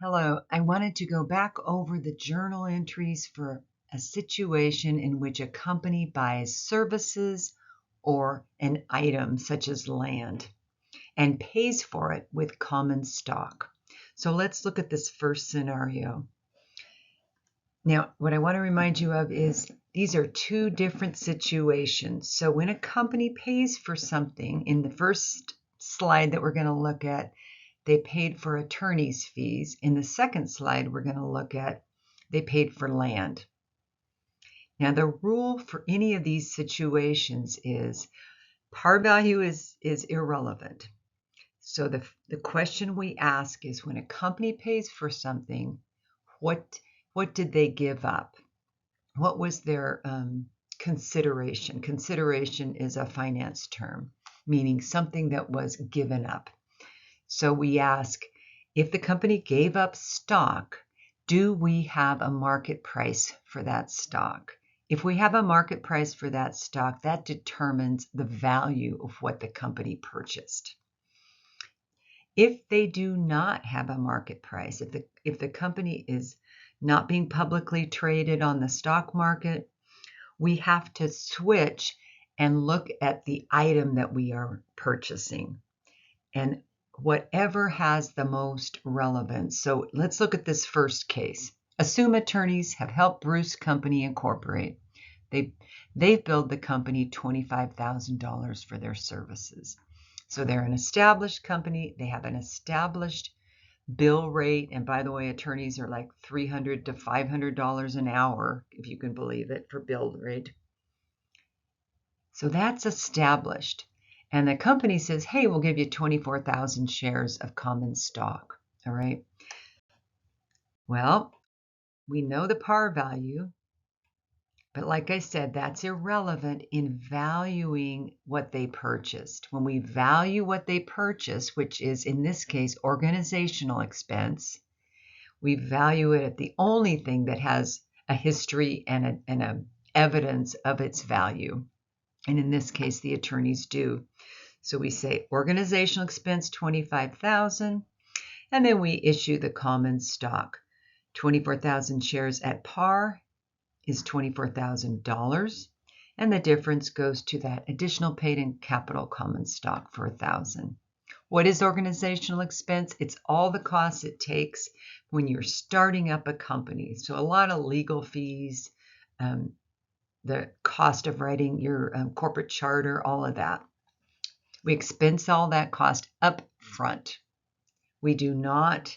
Hello, I wanted to go back over the journal entries for a situation in which a company buys services or an item such as land and pays for it with common stock. So let's look at this first scenario. Now, what I want to remind you of is these are two different situations. So when a company pays for something, in the first slide that we're going to look at, they paid for attorney's fees. In the second slide, we're going to look at they paid for land. Now, the rule for any of these situations is par value is irrelevant. So the question we ask is, when a company pays for something, what did they give up? What was their consideration? Consideration is a finance term, meaning something that was given up. So we ask, if the company gave up stock, do we have a market price for that stock? If we have a market price for that stock, that determines the value of what the company purchased. If they do not have a market price, if the company is not being publicly traded on the stock market, we have to switch and look at the item that we are purchasing and whatever has the most relevance. So let's look at this first case. Assume attorneys have helped Bruce Company incorporate. They've billed the company $25,000 for their services. So they're an established company. They have an established bill rate. And by the way, attorneys are like $300 to $500 an hour, if you can believe it, for bill rate. So that's established. And the company says, hey, we'll give you 24,000 shares of common stock. All right. Well, we know the par value, but like I said, that's irrelevant in valuing what they purchased. When we value what they purchased, which is in this case organizational expense, we value it at the only thing that has a history and a evidence of its value. And in this case, the attorneys do. So we say organizational expense, 25,000, and then we issue the common stock. 24,000 shares at par is $24,000, and the difference goes to that additional paid in capital common stock for 1,000. What is organizational expense? It's all the costs it takes when you're starting up a company. So a lot of legal fees, the cost of writing your corporate charter, all of that. We expense all that cost up front. We do not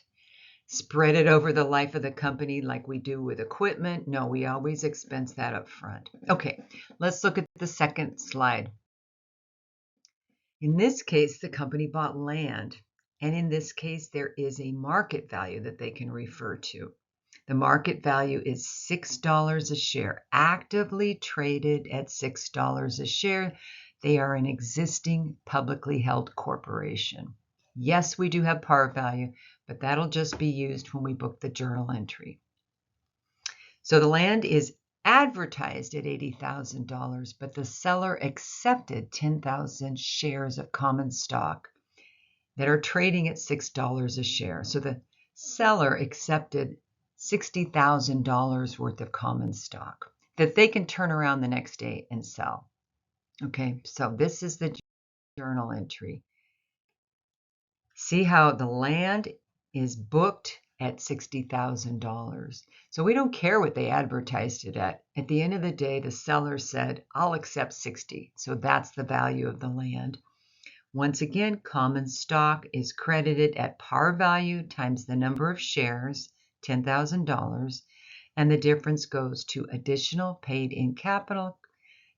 spread it over the life of the company like we do with equipment. No, we always expense that up front. Okay, let's look at the second slide. In this case, the company bought land, and in this case, there is a market value that they can refer to. The market value is $6 a share, actively traded at $6 a share. They are an existing publicly held corporation. Yes, we do have par value, but that'll just be used when we book the journal entry. So the land is advertised at $80,000, but the seller accepted 10,000 shares of common stock that are trading at $6 a share. So the seller accepted $60,000 worth of common stock that they can turn around the next day and sell. Okay, so this is the journal entry. See how the land is booked at $60,000. So we don't care what they advertised it at. At the end of the day, the seller said, I'll accept 60. So that's the value of the land. Once again, common stock is credited at par value times the number of shares, $10,000, and the difference goes to additional paid in capital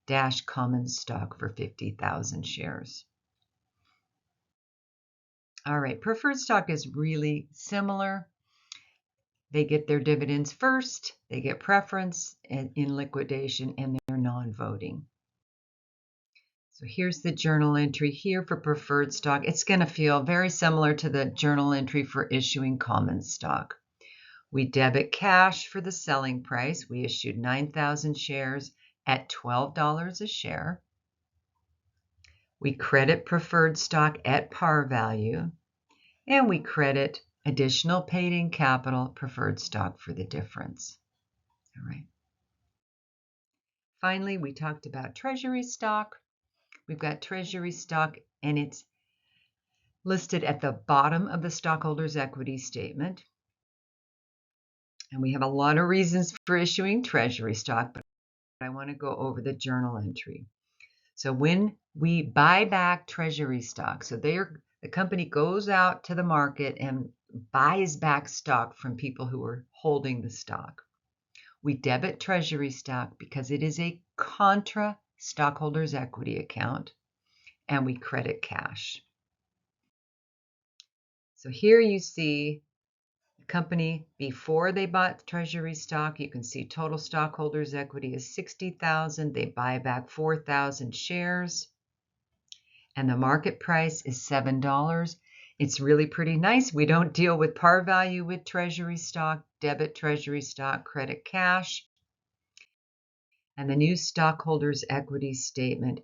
dash common stock for 50,000 shares. All right, preferred stock is really similar. They get their dividends first, they get preference in liquidation, and they're non-voting. So here's the journal entry here for preferred stock. It's going to feel very similar to the journal entry for issuing common stock. We debit cash for the selling price. We issued 9,000 shares at $12 a share. We credit preferred stock at par value, and we credit additional paid-in capital preferred stock for the difference. All right. Finally, we talked about treasury stock. We've got treasury stock, and it's listed at the bottom of the stockholders' equity statement. And we have a lot of reasons for issuing treasury stock, but I want to go over the journal entry. So when we buy back treasury stock, so the company goes out to the market and buys back stock from people who are holding the stock. We debit treasury stock because it is a contra stockholders' equity account, and we credit cash. So here you see the company before they bought treasury stock. You can see total stockholders' equity is $60,000. They buy back 4,000 shares, and the market price is $7. It's really pretty nice. We don't deal with par value with treasury stock, debit treasury stock, credit cash. And the new stockholders' equity statement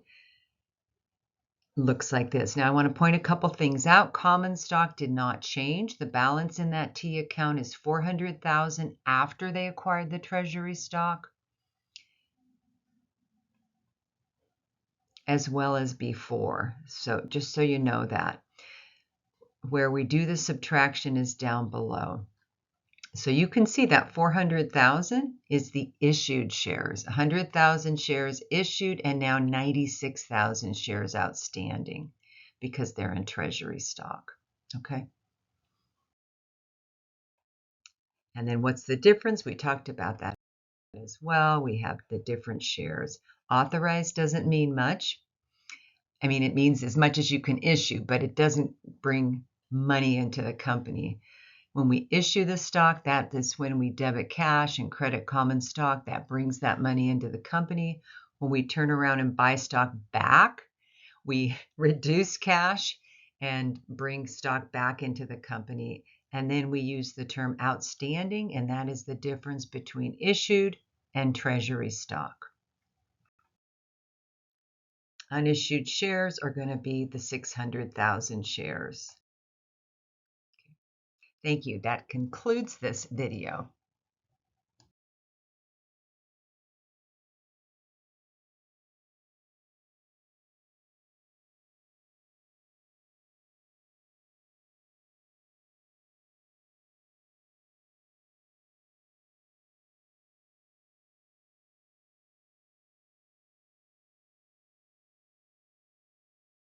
looks like this. Now, I want to point a couple things out. Common stock did not change. The balance in that T account is $400,000 after they acquired the treasury stock, as well as before. So just so you know that. Where we do the subtraction is down below. So you can see that 400,000 is the issued shares, 100,000 shares issued, and now 96,000 shares outstanding because they're in treasury stock. Okay. And then what's the difference? We talked about that as well. We have the different shares. Authorized doesn't mean much. I mean, it means as much as you can issue, but it doesn't bring money into the company. When we issue the stock, that is when we debit cash and credit common stock. That brings that money into the company. When we turn around and buy stock back, we reduce cash and bring stock back into the company. And then we use the term outstanding, and that is the difference between issued and treasury stock. Unissued shares are going to be the 600,000 shares. Thank you. That concludes this video.